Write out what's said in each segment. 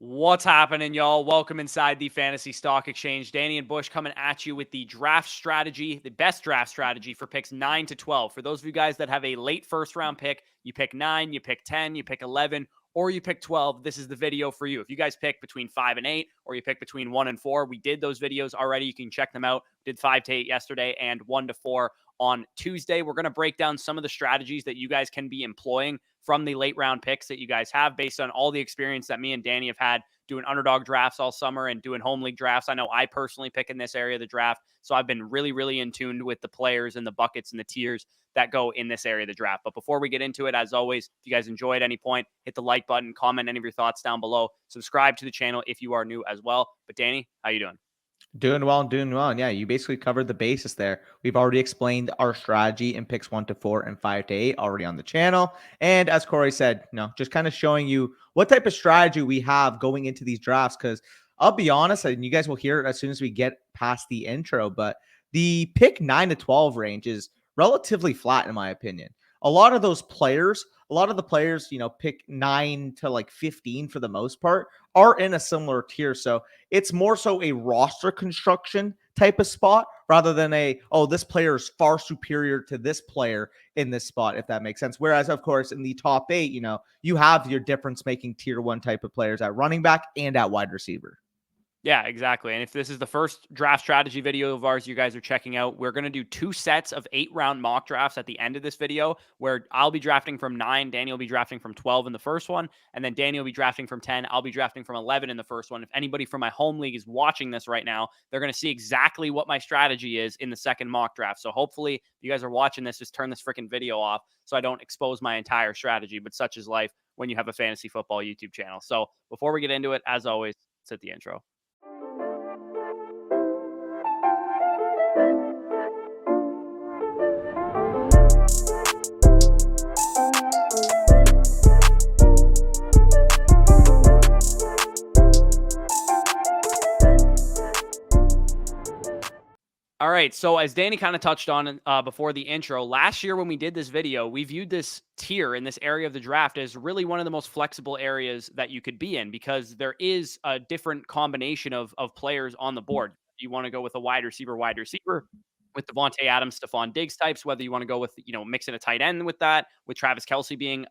What's happening, y'all? Welcome inside the Fantasy Stock Exchange. Danny and Bush coming at you with the draft strategy, the best draft strategy for picks 9 to 12. For those of you guys that have a late first round pick, you pick 9, you pick 10, you pick 11, or you pick 12. This is the video for you. If you guys pick between 5 and 8, or you pick between 1 and 4, we did those videos already. You can check them out. Did 5 to 8 yesterday and 1 to 4 on Tuesday. We're going to break down some of the strategies that you guys can be employing from the late round picks that you guys have based on all the experience that me and Danny have had doing underdog drafts all summer and doing home league drafts. I know I personally pick in this area of the draft, so I've been really in tune with the players and the buckets and the tiers that go in this area of the draft. But before we get into it, as always, if you guys enjoy at any point, hit the like button, comment any of your thoughts down below, subscribe to the channel if you are new as well. But Danny, how you doing? Doing well, doing well. And yeah, you basically covered the basis there. We've already explained our strategy in picks 1 to 4 and 5 to 8 already on the channel. And as Corey said, just kind of showing you what type of strategy we have going into these drafts. Because I'll be honest, and you guys will hear it as soon as we get past the intro, but the pick 9 to 12 range is relatively flat, in my opinion. A lot of those players, a lot of the players, pick 9 to like 15 for the most part, are in a similar tier. So it's more so a roster construction type of spot rather than this player is far superior to this player in this spot, if that makes sense. Whereas, of course, in the top 8, you have your difference making tier 1 type of players at running back and at wide receiver. Yeah, exactly. And if this is the first draft strategy video of ours you guys are checking out, we're going to do 2 sets of 8-round mock drafts at the end of this video, where I'll be drafting from 9, Danny will be drafting from 12 in the first one, and then Danny will be drafting from 10, I'll be drafting from 11 in the first one. If anybody from my home league is watching this right now, they're going to see exactly what my strategy is in the second mock draft. So hopefully, if you guys are watching this, just turn this freaking video off so I don't expose my entire strategy, but such is life when you have a fantasy football YouTube channel. So before we get into it, as always, let's hit the intro. All right, so as Danny kind of touched on before the intro, last year when we did this video, we viewed this tier in this area of the draft as really one of the most flexible areas that you could be in because there is a different combination of players on the board. You want to go with a wide receiver with Devontae Adams, Stephon Diggs types, whether you want to go with, mixing a tight end with that, with Travis Kelce being,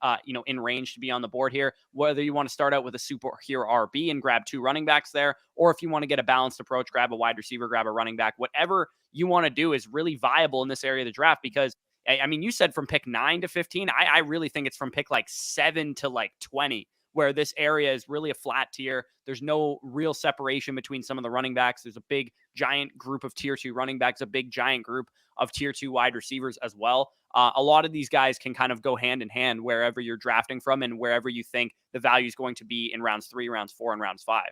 in range to be on the board here, whether you want to start out with a superhero RB and grab 2 running backs there, or if you want to get a balanced approach, grab a wide receiver, grab a running back, whatever you want to do is really viable in this area of the draft because I mean, you said from pick 9 to 15. I really think it's from pick like 7 to like 20, where this area is really a flat tier. There's no real separation between some of the running backs. There's a big, giant group of tier 2 running backs, a big, giant group of tier 2 wide receivers as well. A lot of these guys can kind of go hand in hand wherever you're drafting from and wherever you think the value is going to be in rounds 3, rounds 4, and rounds 5.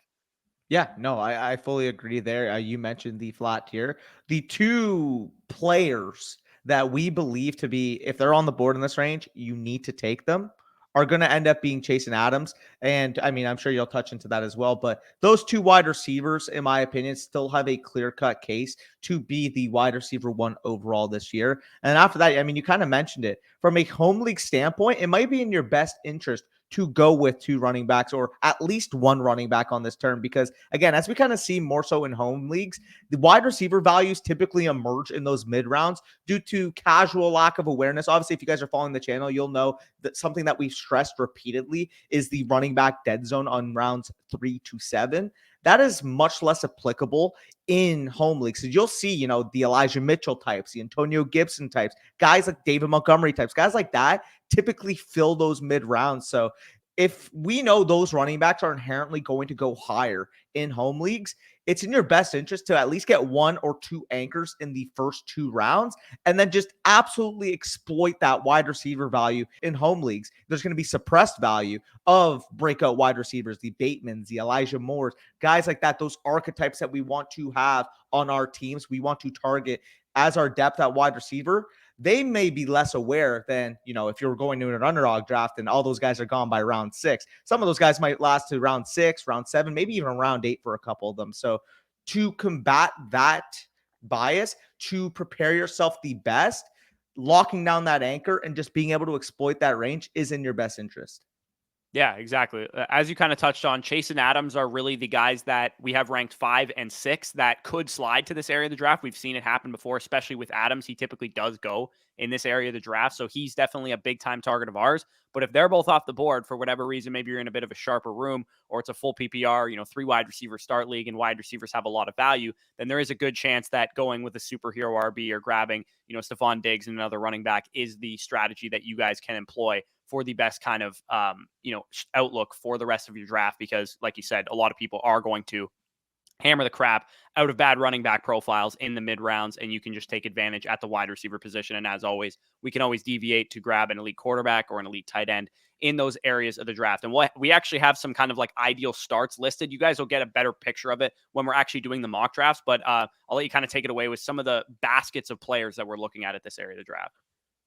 Yeah, no, I fully agree there. You mentioned the flat tier. The 2 players that we believe to be, if they're on the board in this range, you need to take them, are going to end up being Chase and Adams. And I mean, I'm sure you'll touch into that as well. But those 2 wide receivers, in my opinion, still have a clear-cut case to be the wide receiver 1 overall this year. And after that, I mean, you kind of mentioned it. From a home league standpoint, it might be in your best interest to go with 2 running backs or at least 1 running back on this term. Because again, as we kind of see more so in home leagues, the wide receiver values typically emerge in those mid rounds due to casual lack of awareness. Obviously, if you guys are following the channel, you'll know that something that we've stressed repeatedly is the running back dead zone on rounds 3 to 7. That is much less applicable in home leagues. So you'll see, the Elijah Mitchell types, the Antonio Gibson types, guys like David Montgomery types, guys like that typically fill those mid rounds. So if we know those running backs are inherently going to go higher in home leagues, it's in your best interest to at least get 1 or 2 anchors in the first 2 rounds and then just absolutely exploit that wide receiver value in home leagues. There's going to be suppressed value of breakout wide receivers, the Batemans, the Elijah Moores, guys like that, those archetypes that we want to have on our teams, we want to target as our depth at wide receiver. They may be less aware than, if you're going to an underdog draft and all those guys are gone by round 6. Some of those guys might last to round 6, round 7, maybe even round 8 for a couple of them. So to combat that bias, to prepare yourself the best, locking down that anchor and just being able to exploit that range is in your best interest. Yeah, exactly. As you kind of touched on, Chase and Adams are really the guys that we have ranked 5 and 6 that could slide to this area of the draft. We've seen it happen before, especially with Adams. He typically does go in this area of the draft. So he's definitely a big time target of ours. But if they're both off the board for whatever reason, maybe you're in a bit of a sharper room or it's a full PPR, 3 wide receiver start league and wide receivers have a lot of value, then there is a good chance that going with a superhero RB or grabbing, Stephon Diggs and another running back is the strategy that you guys can employ for the best kind of outlook for the rest of your draft, because like you said, a lot of people are going to hammer the crap out of bad running back profiles in the mid rounds, and you can just take advantage at the wide receiver position. And as always, we can always deviate to grab an elite quarterback or an elite tight end in those areas of the draft. And we actually have some kind of like ideal starts listed. You guys will get a better picture of it when we're actually doing the mock drafts, but I'll let you kind of take it away with some of the baskets of players that we're looking at this area of the draft.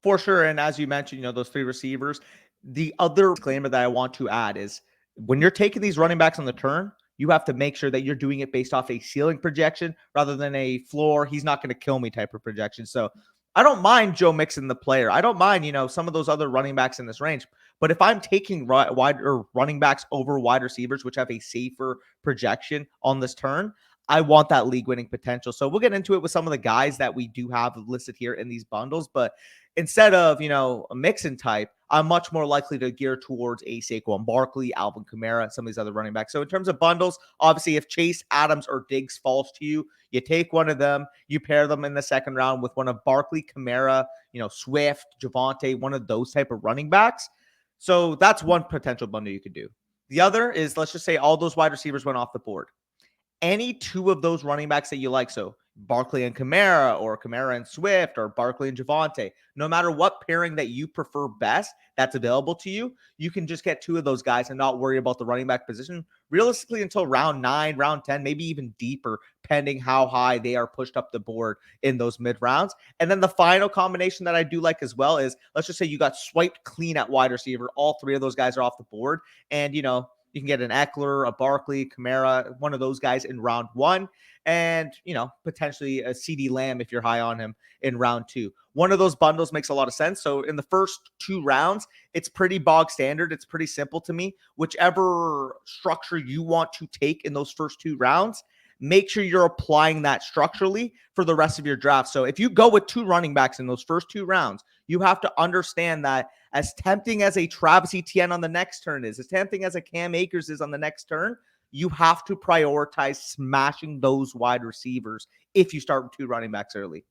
For sure. And as you mentioned, those 3 receivers. The other disclaimer that I want to add is when you're taking these running backs on the turn, you have to make sure that you're doing it based off a ceiling projection rather than a floor, he's not going to kill me type of projection. So I don't mind Joe Mixon, the player. I don't mind, some of those other running backs in this range. But if I'm taking wide or running backs over wide receivers, which have a safer projection on this turn, I want that league winning potential. So we'll get into it with some of the guys that we do have listed here in these bundles. But instead of, a Mixon type, I'm much more likely to gear towards a Saquon Barkley, Alvin Kamara, some of these other running backs. So in terms of bundles, obviously if Chase, Adams, or Diggs falls to you, you take one of them, you pair them in the second round with one of Barkley, Kamara, Swift, Javonte, one of those type of running backs. So that's one potential bundle you could do. The other is, let's just say all those wide receivers went off the board. Any two of those running backs that you like, so Barkley and Kamara or Kamara and Swift or Barkley and Javonte, no matter what pairing that you prefer best that's available to you, you can just get two of those guys and not worry about the running back position realistically until round 9, round 10, maybe even deeper, pending how high they are pushed up the board in those mid rounds. And then the final combination that I do like as well is, let's just say you got swiped clean at wide receiver. All three of those guys are off the board. And, you can get an Eckler, a Barkley, Kamara, one of those guys in round 1, and, potentially a CD Lamb if you're high on him in round 2. One of those bundles makes a lot of sense. So in the first 2 rounds, it's pretty bog standard. It's pretty simple to me. Whichever structure you want to take in those first 2 rounds, make sure you're applying that structurally for the rest of your draft. So if you go with 2 running backs in those first 2 rounds, you have to understand that as tempting as a Travis Etienne on the next turn is, as tempting as a Cam Akers is on the next turn, you have to prioritize smashing those wide receivers if you start with 2 running backs early.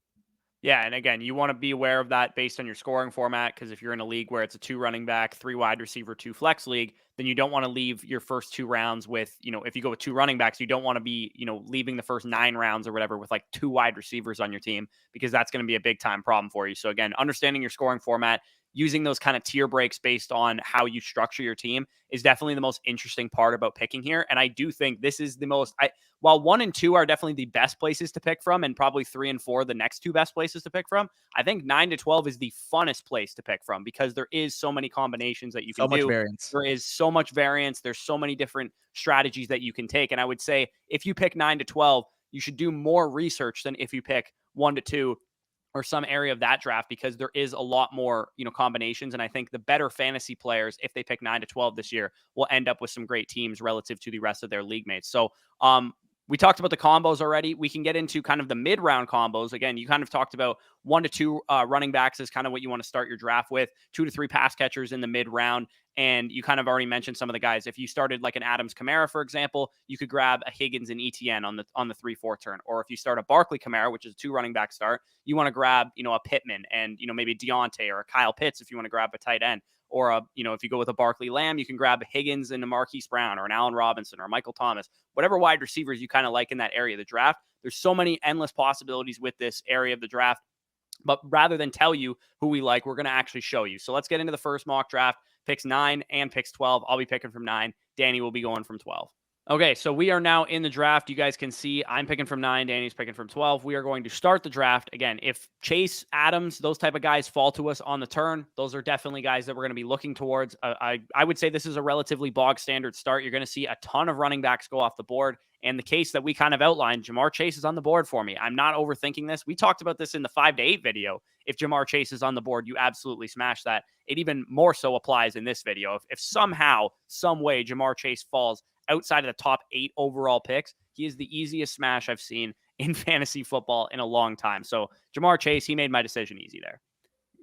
Yeah, and again, you want to be aware of that based on your scoring format, because if you're in a league where it's a 2 running back, 3 wide receiver, 2 flex league, then you don't want to leave your first 2 rounds with, if you go with 2 running backs, you don't want to be, leaving the first 9 rounds or whatever with like 2 wide receivers on your team, because that's going to be a big time problem for you. So again, understanding your scoring format, using those kind of tier breaks based on how you structure your team is definitely the most interesting part about picking here. And I do think this is the most, while 1 and 2 are definitely the best places to pick from, and probably 3 and 4, the next 2 best places to pick from, I think 9 to 12 is the funnest place to pick from, because there is so many combinations that you can So much do. variance. There is so much variance. There's so many different strategies that you can take. And I would say if you pick 9 to 12, you should do more research than if you pick 1 to 2 or some area of that draft, because there is a lot more, combinations. And I think the better fantasy players, if they pick 9 to 12 this year, will end up with some great teams relative to the rest of their league mates. So, we talked about the combos already. We can get into kind of the mid-round combos. Again, you kind of talked about 1 to 2 running backs is kind of what you want to start your draft with, 2 to 3 pass catchers in the mid-round. And you kind of already mentioned some of the guys. If you started like an Adams Kamara, for example, you could grab a Higgins and ETN on the 3-4 turn. Or if you start a Barkley Kamara, which is a 2 running back start, you want to grab, a Pittman and, maybe Deontay or a Kyle Pitts if you want to grab a tight end. Or, if you go with a Barkley Lamb, you can grab a Higgins and a Marquise Brown or an Allen Robinson or Michael Thomas, whatever wide receivers you kind of like in that area of the draft. There's so many endless possibilities with this area of the draft. But rather than tell you who we like, we're going to actually show you. So let's get into the first mock draft, picks 9 and picks 12. I'll be picking from 9. Danny will be going from 12. Okay, so we are now in the draft. You guys can see I'm picking from 9. Danny's picking from 12. We are going to start the draft. Again, if Chase, Adams, those type of guys fall to us on the turn, those are definitely guys that we're going to be looking towards. I would say this is a relatively bog standard start. You're going to see a ton of running backs go off the board And the case that we kind of outlined, Jamar Chase is on the board for me. I'm not overthinking this. We talked about this in the 5 to 8 video. If Jamar Chase is on the board, you absolutely smash that. It even more so applies in this video. If somehow, some way, Jamar Chase falls outside of the top 8 overall picks, he is the easiest smash I've seen in fantasy football in a long time. So Jamar Chase, he made my decision easy there.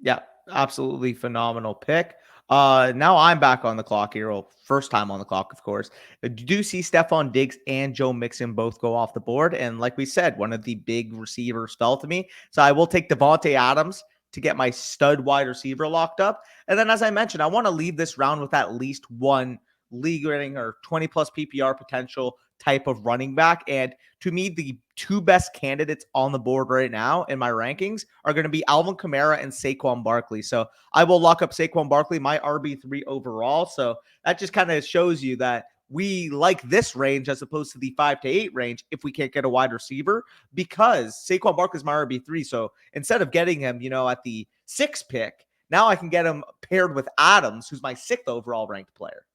Yeah, absolutely phenomenal pick. Now I'm back on the clock here. Well, first time on the clock, of course. You do see Stephon Diggs and Joe Mixon both go off the board. And like we said, one of the big receivers fell to me. So I will take Devontae Adams to get my stud wide receiver locked up. And then, as I mentioned, I want to leave this round with at least one league winning or 20 plus PPR potential type of running back. And to me, the two best candidates on the board right now in my rankings are going to be Alvin Kamara and Saquon Barkley. So I will lock up Saquon Barkley, my RB3 overall. So that just kind of shows you that we like this range as opposed to the 5 to 8 range if we can't get a wide receiver, because Saquon Barkley is my RB3. So instead of getting him, at the 6th pick, now I can get him paired with Adams, who's my 6th overall ranked player.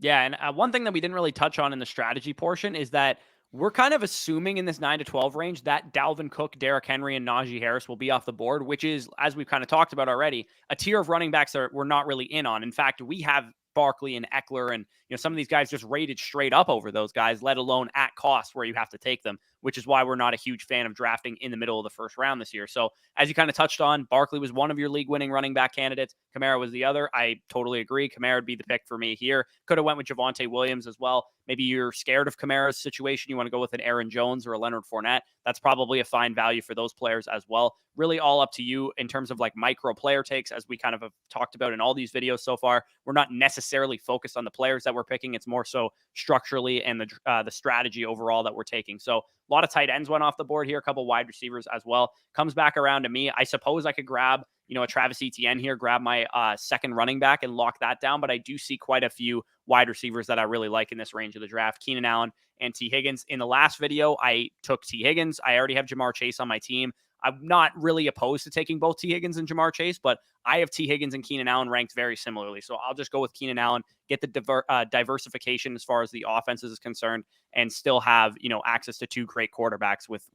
Yeah, and one thing that we didn't really touch on in the strategy portion is that we're kind of assuming in this 9 to 12 range that Dalvin Cook, Derrick Henry, and Najee Harris will be off the board, which is, as we've kind of talked about already, a tier of running backs that we're not really in on. In fact, we have Barkley and Eckler and some of these guys just rated straight up over those guys, let alone at cost where you have to take them, which is why we're not a huge fan of drafting in the middle of the first round this year. So as you kind of touched on, Barkley was one of your league winning running back candidates. Kamara was the other. I totally agree. Kamara would be the pick for me here. Could have went with Javonte Williams as well. Maybe you're scared of Kamara's situation. You want to go with an Aaron Jones or a Leonard Fournette. That's probably a fine value for those players as well. Really all up to you in terms of like micro player takes, as we kind of have talked about in all these videos so far. We're not necessarily focused on the players that we're picking. It's more so structurally and the strategy overall that we're taking. So a lot of tight ends went off the board here, a couple wide receivers as well. Comes back around to me. I suppose I could grab, a Travis Etienne here, grab my second running back and lock that down. But I do see quite a few wide receivers that I really like in this range of the draft. Keenan Allen and T. Higgins. In the last video, I took T. Higgins. I already have Jamar Chase on my team. I'm not really opposed to taking both T. Higgins and Jamar Chase, but I have T. Higgins and Keenan Allen ranked very similarly. So I'll just go with Keenan Allen, get the diversification as far as the offenses is concerned, and still have, access to two great quarterbacks with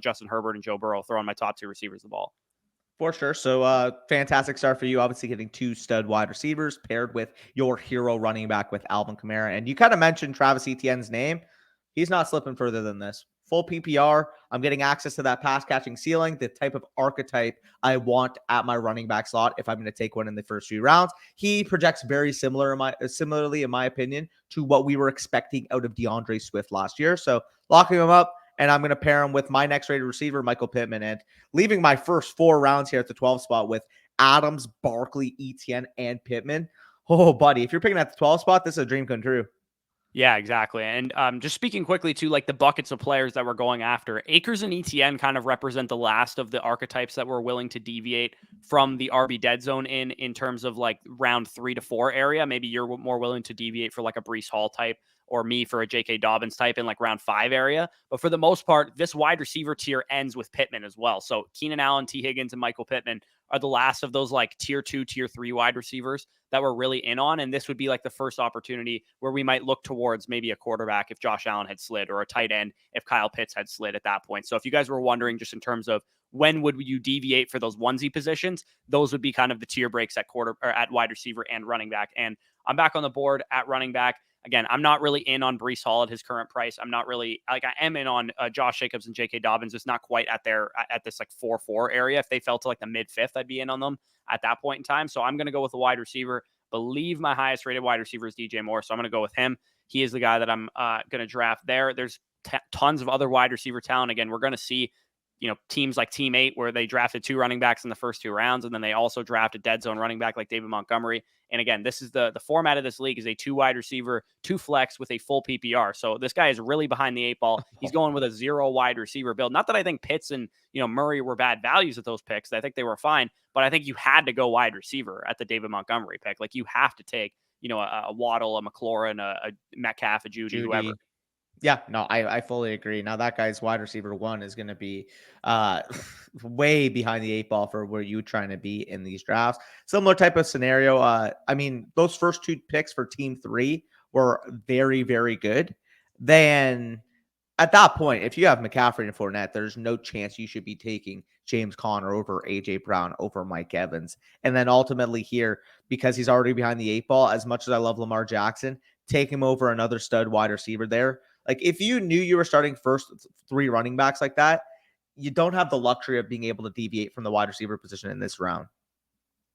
Justin Herbert and Joe Burrow throwing my top 2 receivers the ball. For sure. So fantastic start for you. Obviously getting 2 stud wide receivers paired with your hero running back with Alvin Kamara. And you kind of mentioned Travis Etienne's name. He's not slipping further than this. Full PPR. I'm getting access to that pass catching ceiling, the type of archetype I want at my running back slot if I'm going to take one in the first few rounds. He projects very similarly, in my opinion, to what we were expecting out of DeAndre Swift last year. So locking him up, and I'm going to pair him with my next rated receiver, Michael Pittman, and leaving my first 4 rounds here at the 12 spot with Adams, Barkley, Etienne, and Pittman. Oh, buddy, if you're picking at the 12 spot, this is a dream come true. Yeah, exactly. And just speaking quickly to like the buckets of players that we're going after, Akers and ETN kind of represent the last of the archetypes that we're willing to deviate from the RB dead zone in terms of like round 3 to 4 area. Maybe you're more willing to deviate for like a Breece Hall type, or me for a J.K. Dobbins type in like round 5 area. But for the most part, this wide receiver tier ends with Pittman as well. So Keenan Allen, T. Higgins, and Michael Pittman are the last of those like tier 2, tier 3 wide receivers that we're really in on. And this would be like the first opportunity where we might look towards maybe a quarterback if Josh Allen had slid, or a tight end if Kyle Pitts had slid at that point. So if you guys were wondering just in terms of when would you deviate for those onesie positions, those would be kind of the tier breaks at at wide receiver and running back. And I'm back on the board at running back. Again, I'm not really in on Breece Hall at his current price. I'm not really I am in on Josh Jacobs and J.K. Dobbins. It's not quite at this like 4-4 area. If they fell to like the mid 5th, I'd be in on them at that point in time. So I'm going to go with a wide receiver. Believe my highest rated wide receiver is DJ Moore. So I'm going to go with him. He is the guy that I'm going to draft there. There's tons of other wide receiver talent. Again, we're going to see teams like Team 8 where they drafted 2 running backs in the first 2 rounds, and then they also drafted dead zone running back like David Montgomery. And again, this is the format of this league is a 2 wide receiver, 2 flex with a full PPR. So this guy is really behind the 8 ball. He's going with a 0 wide receiver build. Not that I think Pitts and Murray were bad values at those picks. I think they were fine, but I think you had to go wide receiver at the David Montgomery pick. Like you have to take a Waddle, a McLaurin, a Metcalf, a Judy, whoever. Yeah, no, I fully agree. Now that guy's wide receiver 1 is going to be way behind the 8 ball for where you're trying to be in these drafts. Similar type of scenario. I mean, those first 2 picks for team 3 were very, very good. Then at that point, if you have McCaffrey and Fournette, there's no chance you should be taking James Conner over AJ Brown over Mike Evans. And then ultimately here, because he's already behind the 8 ball, as much as I love Lamar Jackson, take him over another stud wide receiver there. Like if you knew you were starting first 3 running backs like that, you don't have the luxury of being able to deviate from the wide receiver position in this round.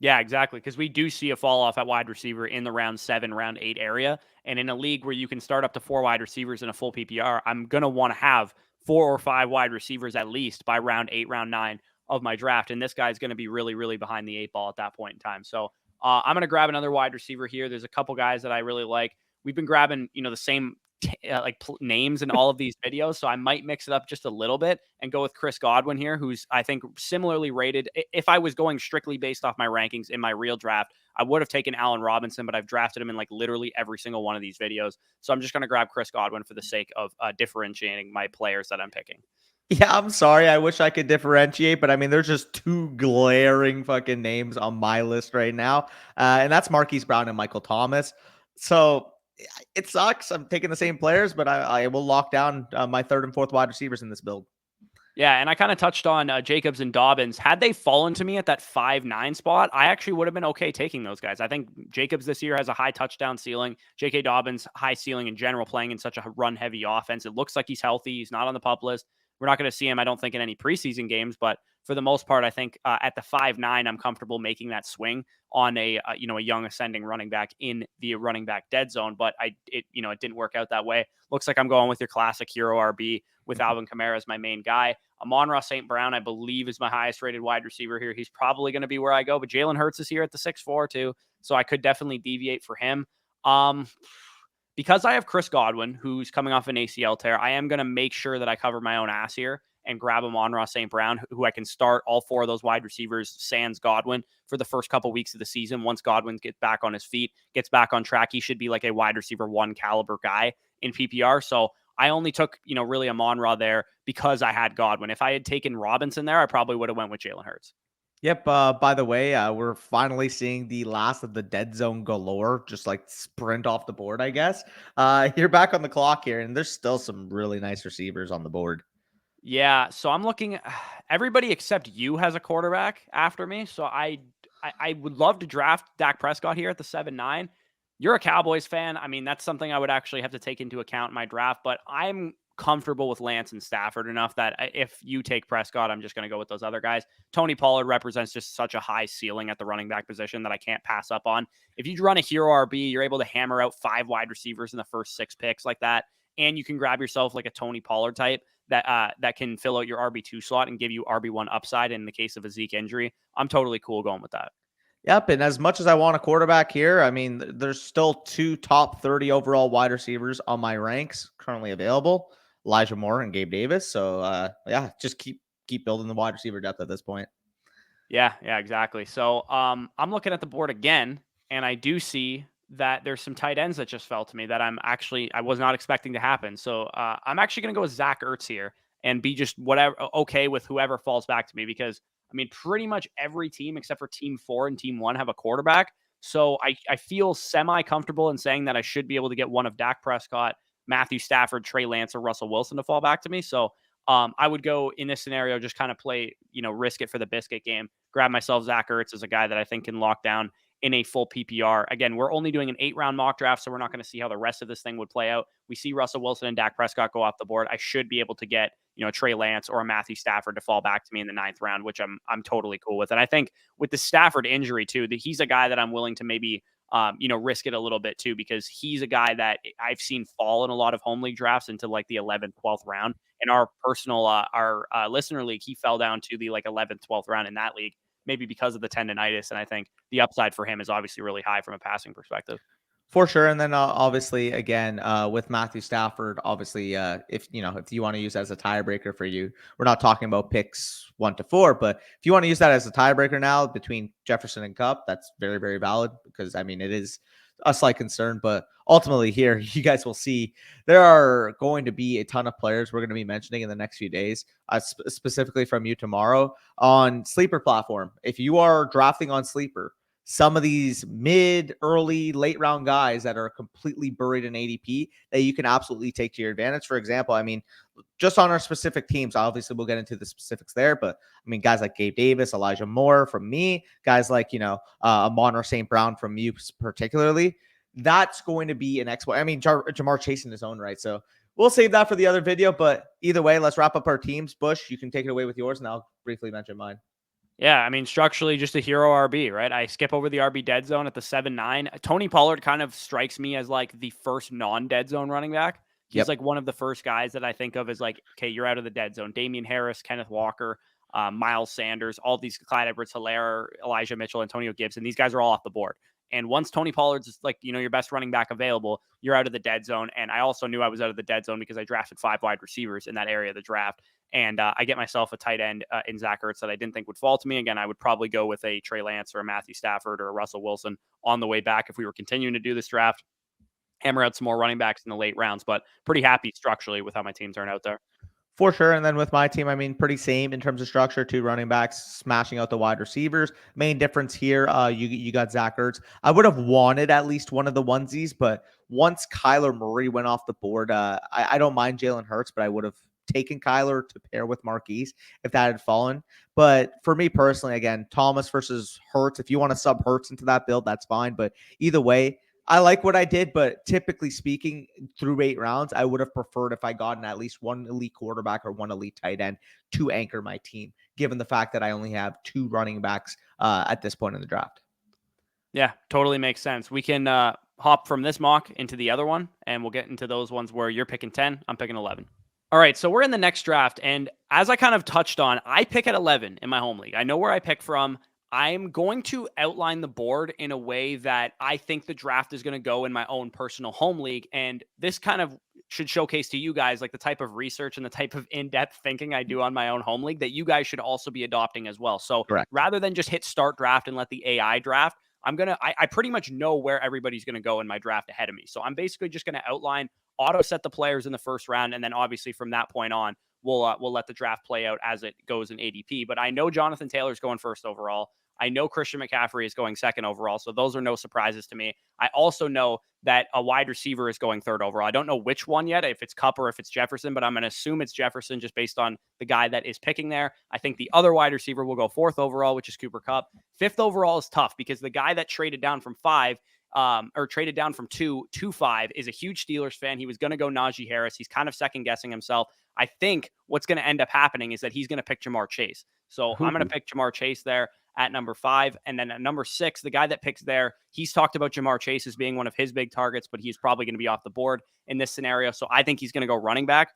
Yeah, exactly. Because we do see a fall off at wide receiver in the round 7, round 8 area. And in a league where you can start up to 4 wide receivers in a full PPR, I'm going to want to have 4 or 5 wide receivers at least by round 8, round 9 of my draft. And this guy's going to be really, really behind the 8 ball at that point in time. So I'm going to grab another wide receiver here. There's a couple guys that I really like. We've been grabbing, the same names in all of these videos. So I might mix it up just a little bit and go with Chris Godwin here, who's I think similarly rated. If I was going strictly based off my rankings in my real draft, I would have taken Allen Robinson, but I've drafted him in like literally every single one of these videos. So I'm just going to grab Chris Godwin for the sake of differentiating my players that I'm picking. Yeah, I'm sorry. I wish I could differentiate, but I mean, there's just 2 glaring fucking names on my list right now. And that's Marquise Brown and Michael Thomas. So it sucks. I'm taking the same players, but I will lock down my 3rd and 4th wide receivers in this build. Yeah, and I kind of touched on Jacobs and Dobbins. Had they fallen to me at that 5-9 spot, I actually would have been okay taking those guys. I think Jacobs this year has a high touchdown ceiling. J.K. Dobbins, high ceiling in general, playing in such a run-heavy offense. It looks like he's healthy. He's not on the PUP list. We're not going to see him, I don't think, in any preseason games, but for the most part, I think at the 5-9, I'm comfortable making that swing on a young ascending running back in the running back dead zone. But it didn't work out that way. Looks like I'm going with your classic hero RB with Alvin Kamara as my main guy. Amon-Ra St. Brown, I believe, is my highest rated wide receiver here. He's probably going to be where I go, but Jalen Hurts is here at the 6'4" too, so I could definitely deviate for him. Because I have Chris Godwin, who's coming off an ACL tear, I am going to make sure that I cover my own ass here and grab Amon-Ra St. Brown, who I can start all 4 of those wide receivers, sans Godwin, for the first couple weeks of the season. Once Godwin gets back on his feet, gets back on track, he should be like a wide receiver 1 caliber guy in PPR. So I only took, really Amon-Ra there because I had Godwin. If I had taken Robinson there, I probably would have went with Jalen Hurts. Yep. By the way, we're finally seeing the last of the dead zone galore just like sprint off the board, I guess. You're back on the clock here, and there's still some really nice receivers on the board. Yeah, so I'm looking. Everybody except you has a quarterback after me, so I would love to draft Dak Prescott here at the 7-9. You're a Cowboys fan. I mean, that's something I would actually have to take into account in my draft, but I'm comfortable with Lance and Stafford enough that if you take Prescott, I'm just going to go with those other guys. Tony Pollard represents just such a high ceiling at the running back position that I can't pass up on. If you run a hero RB, you're able to hammer out 5 wide receivers in the first 6 picks like that, and you can grab yourself like a Tony Pollard type that can fill out your RB2 slot and give you RB1 upside in the case of a Zeke injury. I'm totally cool going with that. Yep. And as much as I want a quarterback here, I mean, there's still 2 top 30 overall wide receivers on my ranks currently available, Elijah Moore and Gabe Davis. So yeah, just keep building the wide receiver depth at this point. Yeah, exactly. So I'm looking at the board again, and I do see that there's some tight ends that just fell to me that I was not expecting to happen. So I'm actually going to go with Zach Ertz here and be just okay with whoever falls back to me, because I mean, pretty much every team except for team 4 and team 1 have a quarterback. So I feel semi comfortable in saying that I should be able to get one of Dak Prescott, Matthew Stafford, Trey Lance, or Russell Wilson to fall back to me. So I would go in this scenario, just kind of play, risk it for the biscuit game, grab myself Zach Ertz as a guy that I think can lock down in a full PPR. Again, we're only doing an 8-round mock draft, so we're not going to see how the rest of this thing would play out. We see Russell Wilson and Dak Prescott go off the board. I should be able to get, Trey Lance or a Matthew Stafford to fall back to me in the 9th round, which I'm totally cool with. And I think with the Stafford injury too, that he's a guy that I'm willing to maybe risk it a little bit too, because he's a guy that I've seen fall in a lot of home league drafts into like the 11th, 12th round. In our personal, our listener league, he fell down to the like 11th, 12th round in that league, maybe because of the tendonitis. And I think the upside for him is obviously really high from a passing perspective. For sure. And then obviously, again, with Matthew Stafford, obviously, if you want to use that as a tiebreaker for you, we're not talking about picks 1 to 4, but if you want to use that as a tiebreaker now between Jefferson and Kupp, that's very, very valid, because I mean, it is a slight concern, but ultimately here, you guys will see there are going to be a ton of players we're going to be mentioning in the next few days, specifically from you tomorrow on Sleeper platform. If you are drafting on Sleeper, some of these mid, early, late round guys that are completely buried in ADP that you can absolutely take to your advantage. For example, I mean, just on our specific teams, obviously we'll get into the specifics there, but I mean, guys like Gabe Davis, Elijah Moore from me, guys like, Amon or St. Brown from you particularly, that's going to be an exploit. I mean, Jamar Chase in his own right. So we'll save that for the other video, but either way, let's wrap up our teams. Bush, you can take it away with yours, and I'll briefly mention mine. Yeah, I mean, structurally, just a hero RB, right? I skip over the RB dead zone at the 7-9. Tony Pollard kind of strikes me as like the first non-dead zone running back. He's Yep. like one of the first guys that I think of as like, okay, you're out of the dead zone. Damian Harris, Kenneth Walker, Miles Sanders, all these Clyde Edwards-Helaire, Elijah Mitchell, Antonio Gibson. These guys are all off the board. And once Tony Pollard's like, your best running back available, you're out of the dead zone. And I also knew I was out of the dead zone because I drafted 5 wide receivers in that area of the draft. And I get myself a tight end in Zach Ertz that I didn't think would fall to me. Again, I would probably go with a Trey Lance or a Matthew Stafford or a Russell Wilson on the way back if we were continuing to do this draft. Hammer out some more running backs in the late rounds, but pretty happy structurally with how my team turned out there. For sure. And then with my team, I mean, pretty same in terms of structure. 2 running backs smashing out the wide receivers. Main difference here, you got Zach Ertz. I would have wanted at least one of the onesies, but once Kyler Murray went off the board, I don't mind Jalen Hurts, but I would have taken Kyler to pair with Marquise if that had fallen. But for me personally, again, Thomas versus Hurts. If you want to sub Hurts into that build, that's fine. But either way, I like what I did, but typically speaking, through 8 rounds, I would have preferred if I gotten at least one elite quarterback or one elite tight end to anchor my team, given the fact that I only have 2 running backs at this point in the draft. Yeah, totally makes sense. We can hop from this mock into the other one, and we'll get into those ones where you're picking 10, I'm picking 11. All right, so we're in the next draft, and as I kind of touched on, I pick at 11 in my home league. I know where I pick from. I'm going to outline the board in a way that I think the draft is going to go in my own personal home league. And this kind of should showcase to you guys like the type of research and the type of in-depth thinking I do on my own home league that you guys should also be adopting as well. So Correct. rather than just hit start draft and let the AI draft, I pretty much know where everybody's going to go in my draft ahead of me. So I'm basically just going to outline, auto set the players in the first round. And then obviously from that point on, we'll let the draft play out as it goes in ADP. But I know Jonathan Taylor's going first overall. I know Christian McCaffrey is going second overall, so those are no surprises to me. I also know that a wide receiver is going third overall. I don't know which one yet, if it's Kupp or if it's Jefferson, but I'm going to assume it's Jefferson just based on the guy that is picking there. I think the other wide receiver will go fourth overall, which is Cooper Kupp. Fifth overall is tough because the guy that traded down from 5 or traded down from 2 to 5 is a huge Steelers fan. He was going to go Najee Harris. He's kind of second guessing himself. I think what's going to end up happening is that he's going to pick Jamar Chase. So I'm going to pick Jamar Chase there at number 5. And then at number 6, the guy that picks there, he's talked about Jamar Chase as being one of his big targets, but he's probably going to be off the board in this scenario. So I think he's going to go running back.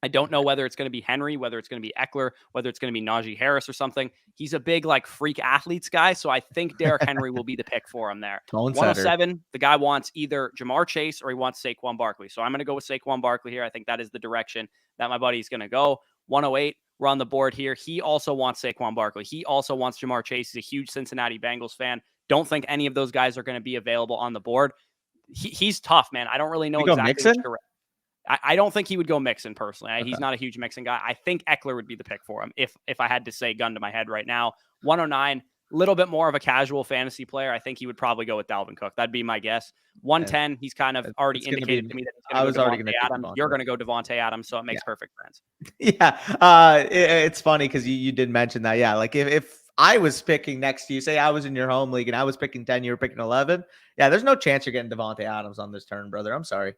I don't know whether it's going to be Henry, whether it's going to be Eckler, whether it's going to be Najee Harris or something. He's a big, like, freak athletes guy, so I think Derrick Henry will be the pick for him there. 107, the guy wants either Jamar Chase or he wants Saquon Barkley. So I'm going to go with Saquon Barkley here. I think that is the direction that my buddy's going to go. 108, we're on the board here. He also wants Saquon Barkley. He also wants Jamar Chase. He's a huge Cincinnati Bengals fan. Don't think any of those guys are going to be available on the board. He's tough, man. I don't really know exactly which direction. I don't think he would go Mixon personally. Okay. He's not a huge Mixon guy. I think Eckler would be the pick for him if I had to say gun to my head right now. 109, a little bit more of a casual fantasy player. I think he would probably go with Dalvin Cook. That'd be my guess. 110, he's kind of already indicated to me that he's going to go Devontae Adams. You're going to go Devontae Adams, so it makes perfect sense. Yeah, it's funny because you did mention that. Yeah, like if I was picking next to you, say I was in your home league and I was picking 10, you were picking 11. Yeah, there's no chance you're getting Devontae Adams on this turn, brother. I'm sorry.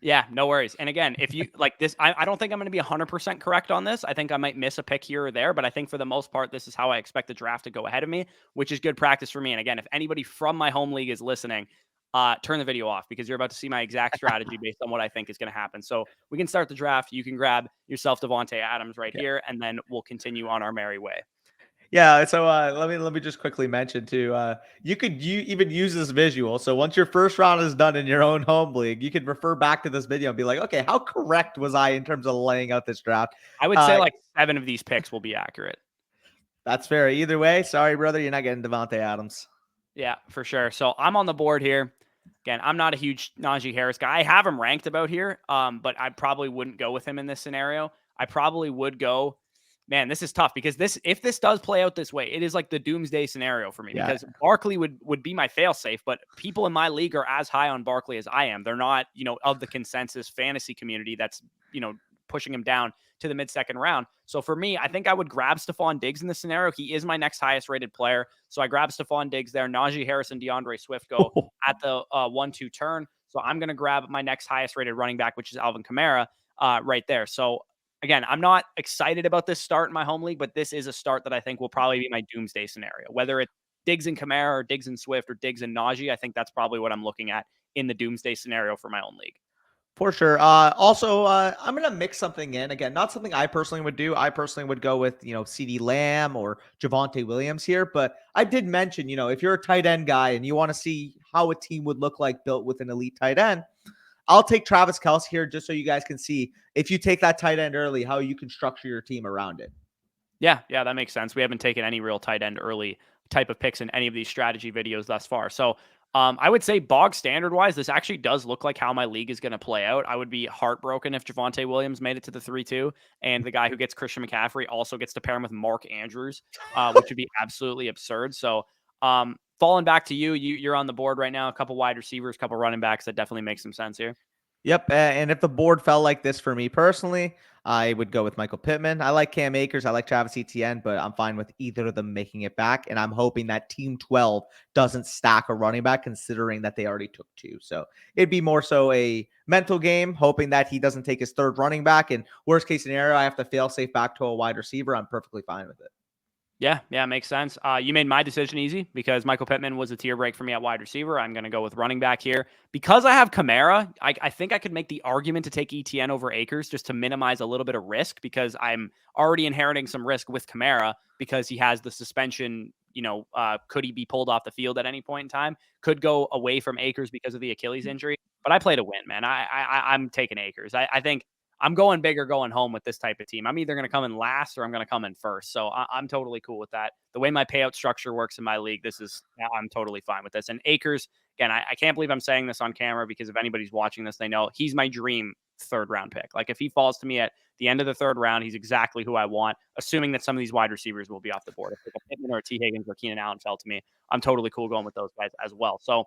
Yeah, no worries. And again, if you like this, I don't think I'm going to be 100% correct on this. I think I might miss a pick here or there, but I think for the most part, this is how I expect the draft to go ahead of me, which is good practice for me. And again, if anybody from my home league is listening, turn the video off because you're about to see my exact strategy based on what I think is going to happen. So we can start the draft. You can grab yourself Devontae Adams right here, and then we'll continue on our merry way. Yeah, so let me just quickly mention too. You could even use this visual. So once your first round is done in your own home league, you can refer back to this video and be like, okay, how correct was I in terms of laying out this draft? I would say like 7 of these picks will be accurate. That's fair. Either way, sorry, brother, you're not getting Devontae Adams. Yeah, for sure. So I'm on the board here. Again, I'm not a huge Najee Harris guy. I have him ranked about here, but I probably wouldn't go with him in this scenario. I probably would go Man, this is tough because if this does play out this way, it is like the doomsday scenario for me Yeah. because Barkley would be my fail safe, but people in my league are as high on Barkley as I am. They're not, of the consensus fantasy community that's, pushing him down to the mid-second round. So for me, I think I would grab Stephon Diggs in this scenario. He is my next highest rated player. So I grab Stephon Diggs there. Najee Harris and DeAndre Swift go at the 1-2 turn. So I'm going to grab my next highest rated running back, which is Alvin Kamara, right there. So again, I'm not excited about this start in my home league, but this is a start that I think will probably be my doomsday scenario. Whether it's Diggs and Kamara or Diggs and Swift or Diggs and Najee, I think that's probably what I'm looking at in the doomsday scenario for my own league. For sure. Also, I'm gonna mix something in again. Not something I personally would do. I personally would go with C.D. Lamb or Javonte Williams here. But I did mention, if you're a tight end guy and you want to see how a team would look like built with an elite tight end, I'll take Travis Kelce here just so you guys can see if you take that tight end early, how you can structure your team around it. Yeah, that makes sense. We haven't taken any real tight end early type of picks in any of these strategy videos thus far. So I would say bog standard wise, this actually does look like how my league is going to play out. I would be heartbroken if Javonte Williams made it to the 3-2 and the guy who gets Christian McCaffrey also gets to pair him with Mark Andrews, which would be absolutely absurd. So falling back to you're on the board right now. A couple wide receivers, a couple running backs. That definitely makes some sense here. Yep. And if the board fell like this for me personally, I would go with Michael Pittman. I like Cam Akers. I like Travis Etienne, but I'm fine with either of them making it back. And I'm hoping that Team 12 doesn't stack a running back, considering that they already took two. So it'd be more so a mental game, hoping that he doesn't take his third running back. And worst case scenario, I have to fail safe back to a wide receiver. I'm perfectly fine with it. Yeah, makes sense. You made my decision easy because Michael Pittman was a tier break for me at wide receiver. I'm going to go with running back here. Because I have Kamara, I think I could make the argument to take ETN over Akers just to minimize a little bit of risk because I'm already inheriting some risk with Kamara because he has the suspension. Could he be pulled off the field at any point in time? Could go away from Akers because of the Achilles injury. But I play to win, man. I'm taking Akers. I think I'm going big or going home with this type of team. I'm either going to come in last or I'm going to come in first. So I'm totally cool with that. The way my payout structure works in my league, I'm totally fine with this. And Akers, again, I can't believe I'm saying this on camera because if anybody's watching this, they know he's my dream third round pick. Like if he falls to me at the end of the third round, he's exactly who I want, assuming that some of these wide receivers will be off the board. If like a Pittman or a T. Higgins or Keenan Allen fell to me, I'm totally cool going with those guys as well. So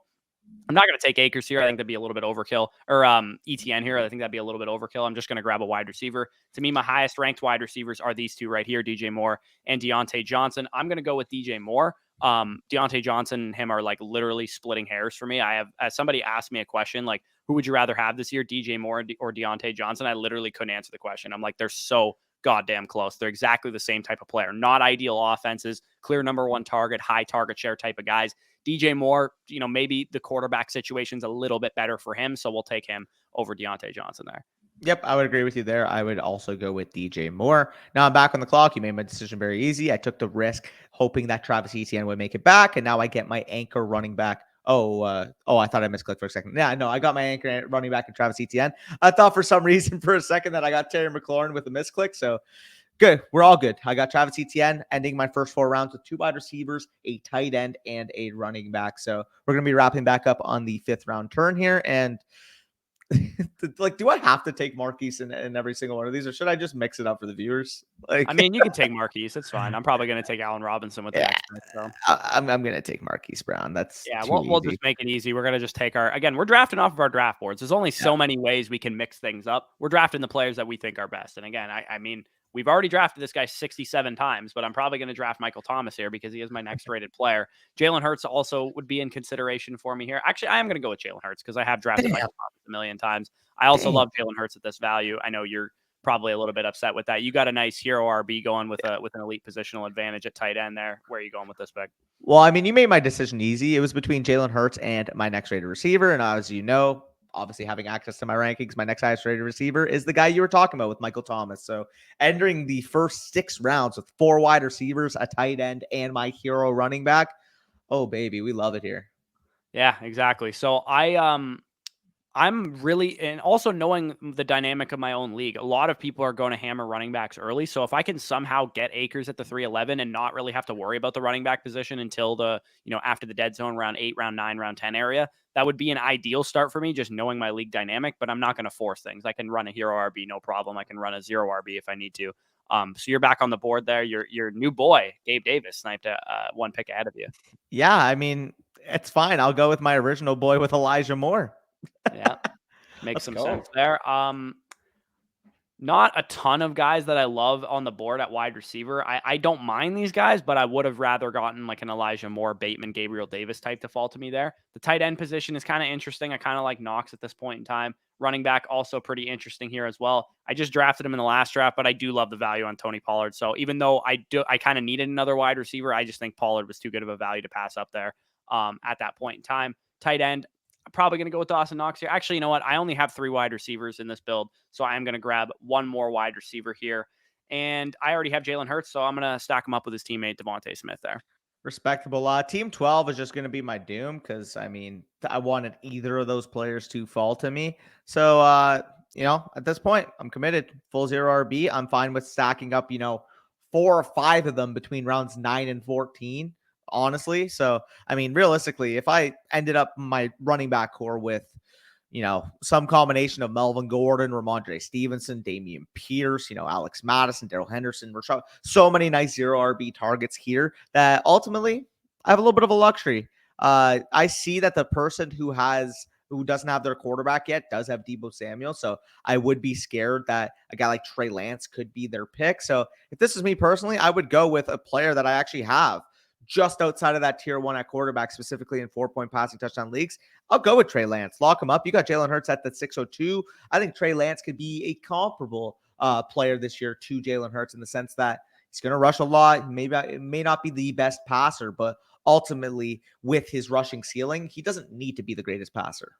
I'm not going to take Akers here. I think that'd be a little bit overkill. Or ETN here. I think that'd be a little bit overkill. I'm just going to grab a wide receiver. To me, my highest ranked wide receivers are these two right here, DJ Moore and Deontay Johnson. I'm going to go with DJ Moore. Deontay Johnson and him are like literally splitting hairs for me. I have, as somebody asked me a question, like, who would you rather have this year, DJ Moore or Deontay Johnson? I literally couldn't answer the question. I'm like, they're so goddamn close. They're exactly the same type of player. Not ideal offenses, clear number one target, high target share type of guys. DJ Moore, maybe the quarterback situation's a little bit better for him, so we'll take him over Deontay Johnson there. Yep, I would agree with you there. I would also go with DJ Moore. Now I'm back on the clock. You made my decision very easy. I took the risk, hoping that Travis Etienne would make it back, and now I get my anchor running back. I thought I misclicked for a second. Yeah, no, I got my anchor running back in Travis Etienne. I thought for some reason for a second that I got Terry McLaurin with a misclick. So good. We're all good. I got Travis Etienne ending my first 4 rounds with 2 wide receivers, a tight end, and a running back. So we're going to be wrapping back up on the 5th round turn here. And like, do I have to take Marquise in every single one of these, or should I just mix it up for the viewers? Like, I mean, you can take Marquise. It's fine. I'm probably going to take Allen Robinson with the yeah, next pick. So. I'm going to take Marquise Brown. That's Yeah, too we'll easy. just make it easy. We're going to just take we're drafting off of our draft boards. There's only so many ways we can mix things up. We're drafting the players that we think are best. And again, I mean, we've already drafted this guy 67 times, but I'm probably going to draft Michael Thomas here because he is my next rated player. Jalen Hurts also would be in consideration for me here. Actually, I am going to go with Jalen Hurts because I have drafted Michael Thomas a million times. I also love Jalen Hurts at this value. I know you're probably a little bit upset with that. You got a nice hero RB going with an elite positional advantage at tight end there. Where are you going with this pick? Well, I mean, you made my decision easy. It was between Jalen Hurts and my next rated receiver. And as you know, obviously having access to my rankings, my next highest rated receiver is the guy you were talking about with Michael Thomas. So entering the first 6 rounds with 4 wide receivers, a tight end, and my hero running back. Oh, baby, we love it here. Yeah, exactly. So I'm really, and also knowing the dynamic of my own league, a lot of people are going to hammer running backs early. So if I can somehow get Akers at the 311 and not really have to worry about the running back position until after the dead zone round 8, round 9, round 10 area, that would be an ideal start for me, just knowing my league dynamic, but I'm not going to force things. I can run a hero RB, no problem. I can run a zero RB if I need to. So you're back on the board there. Your new boy, Gabe Davis, sniped one pick ahead of you. Yeah, I mean, it's fine. I'll go with my original boy with Elijah Moore. Yeah, makes Let's some go. sense there. Not a ton of guys that I love on the board at wide receiver. I don't mind these guys, but I would have rather gotten like an Elijah Moore, Bateman, Gabriel Davis type to fall to me there. The tight end position is kind of interesting. I kind of like Knox at this point in time. Running back also pretty interesting here as well. I just drafted him in the last draft, but I do love the value on Tony Pollard. So even though I kind of needed another wide receiver, I just think Pollard was too good of a value to pass up there at that point in time. Tight end, I'm probably going to go with Dawson Knox here. Actually, you know what? I only have 3 wide receivers in this build, so I'm going to grab one more wide receiver here. And I already have Jalen Hurts, so I'm going to stack him up with his teammate Devontae Smith there. Respectable. Team 12 is just going to be my doom because, I mean, I wanted either of those players to fall to me. So, at this point, I'm committed. Full 0 RB. I'm fine with stacking up, 4 or 5 of them between rounds 9 and 14, honestly. So, I mean, realistically, if I ended up my running back core with, some combination of Melvin Gordon, Ramondre Stevenson, Damian Pierce, Alex Madison, Daryl Henderson, Rashad. So many nice 0 RB targets here that ultimately I have a little bit of a luxury. I see that the person who doesn't have their quarterback yet does have Deebo Samuel. So I would be scared that a guy like Trey Lance could be their pick. So if this is me personally, I would go with a player that I actually have just outside of that tier 1 at quarterback, specifically in 4-point passing touchdown leagues. I'll go with Trey Lance. Lock him up. You got Jalen Hurts at the 602. I think Trey Lance could be a comparable player this year to Jalen Hurts in the sense that he's going to rush a lot. Maybe it may not be the best passer, but ultimately with his rushing ceiling, he doesn't need to be the greatest passer.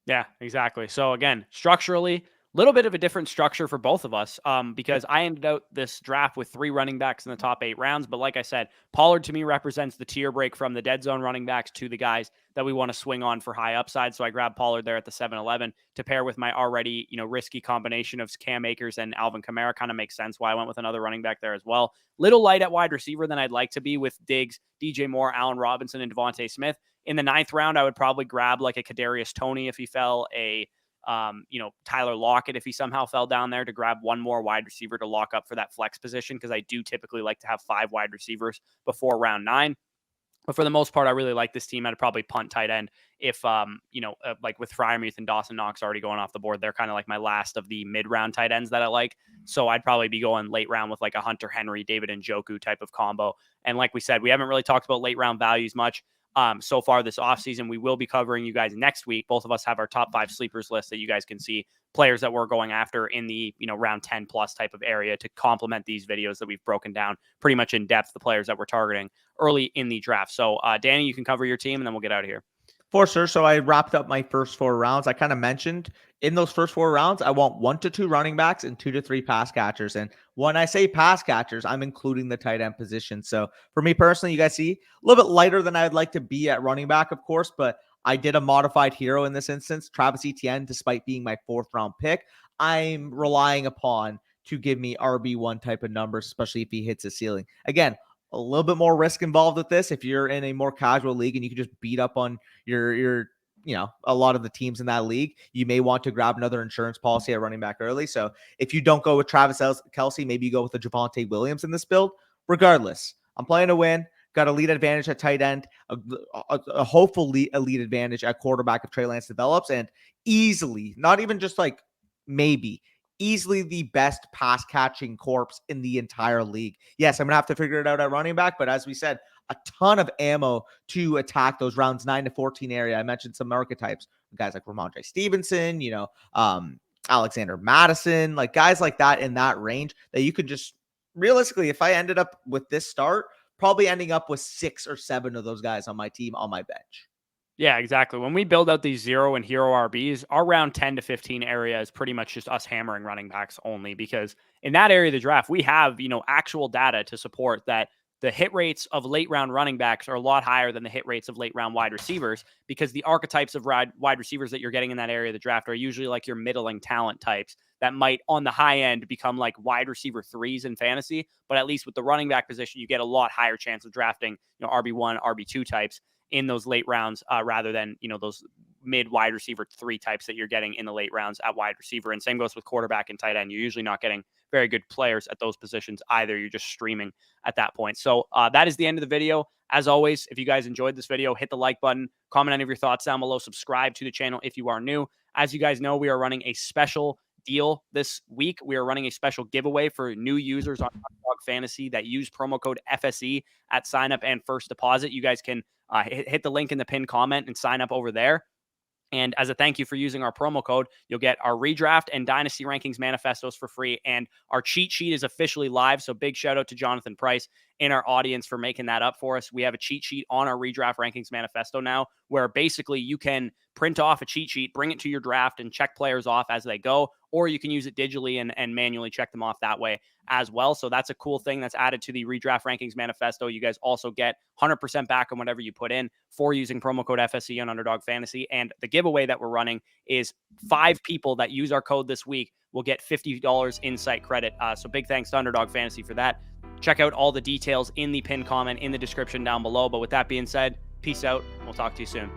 Yeah, exactly. So again, structurally, little bit of a different structure for both of us because I ended out this draft with 3 running backs in the top 8 rounds. But like I said, Pollard to me represents the tier break from the dead zone running backs to the guys that we want to swing on for high upside. So I grabbed Pollard there at the 7-11 to pair with my already, risky combination of Cam Akers and Alvin Kamara. Kind of makes sense why I went with another running back there as well. Little light at wide receiver than I'd like to be with Diggs, DJ Moore, Allen Robinson, and Devontae Smith. In the 9th round, I would probably grab like a Kadarius Toney if he fell, Tyler Lockett if he somehow fell down there, to grab one more wide receiver to lock up for that flex position, because I do typically like to have 5 wide receivers before round 9. But for the most part, I really like this team. I'd probably punt tight end if, like with Freiermuth and Dawson Knox already going off the board. They're kind of like my last of the mid-round tight ends that I like. So I'd probably be going late round with like a Hunter Henry, David Njoku type of combo. And like we said, we haven't really talked about late round values much so far this offseason. We will be covering you guys next week. Both of us have our top 5 sleepers list that you guys can see, players that we're going after in the round 10 plus type of area to complement these videos that we've broken down pretty much in depth, the players that we're targeting early in the draft. So Danny, you can cover your team and then we'll get out of here. For sure. So I wrapped up my first 4 rounds. I kind of mentioned in those first 4 rounds, I want 1 to 2 running backs and 2 to 3 pass catchers. And when I say pass catchers, I'm including the tight end position. So for me personally, you guys see a little bit lighter than I'd like to be at running back, of course, but I did a modified hero in this instance, Travis Etienne, despite being my 4th round pick. I'm relying upon to give me RB1 type of numbers, especially if he hits a ceiling. Again, a little bit more risk involved with this. If you're in a more casual league and you can just beat up on your a lot of the teams in that league, you may want to grab another insurance policy at running back early. So if you don't go with Travis Kelce, maybe you go with the Javonte Williams in this build. Regardless, I'm playing to win. Got a lead advantage at tight end, a hopeful elite advantage at quarterback if Trey Lance develops, and easily, not even just like maybe, easily the best pass catching corpse in the entire league. Yes, I'm going to have to figure it out at running back, but as we said, a ton of ammo to attack those rounds 9 to 14 area. I mentioned some archetypes, guys like Ramondre Stevenson, Alexander Madison, like guys like that in that range that you could just realistically, if I ended up with this start, probably ending up with 6 or 7 of those guys on my team on my bench. Yeah, exactly. When we build out these 0 and hero RBs, our round 10 to 15 area is pretty much just us hammering running backs only, because in that area of the draft, we have, actual data to support that the hit rates of late round running backs are a lot higher than the hit rates of late round wide receivers, because the archetypes of wide receivers that you're getting in that area of the draft are usually like your middling talent types that might on the high end become like wide receiver 3s in fantasy. But at least with the running back position, you get a lot higher chance of drafting, RB1, RB2 types in those late rounds rather than, those mid wide receiver 3 types that you're getting in the late rounds at wide receiver. And same goes with quarterback and tight end. You're usually not getting very good players at those positions either. You're just streaming at that point. So that is the end of the video. As always, if you guys enjoyed this video, hit the like button, comment any of your thoughts down below, subscribe to the channel if you are new. As you guys know, we are running a special deal this week. We are running a special giveaway for new users on Underdog Fantasy that use promo code FSE at sign up and first deposit. You guys can hit the link in the pinned comment and sign up over there. And as a thank you for using our promo code, you'll get our redraft and dynasty rankings manifestos for free. And our cheat sheet is officially live. So big shout out to Jonathan Price in our audience for making that up for us. We have a cheat sheet on our redraft rankings manifesto now, where basically you can print off a cheat sheet, bring it to your draft and check players off as they go, or you can use it digitally and manually check them off that way as well. So that's a cool thing that's added to the redraft rankings manifesto. You guys also get 100% back on whatever you put in for using promo code FSE on Underdog Fantasy. And the giveaway that we're running is 5 people that use our code this week will get $50 insight credit. So big thanks to Underdog Fantasy for that. Check out all the details in the pinned comment in the description down below. But with that being said, peace out. We'll talk to you soon.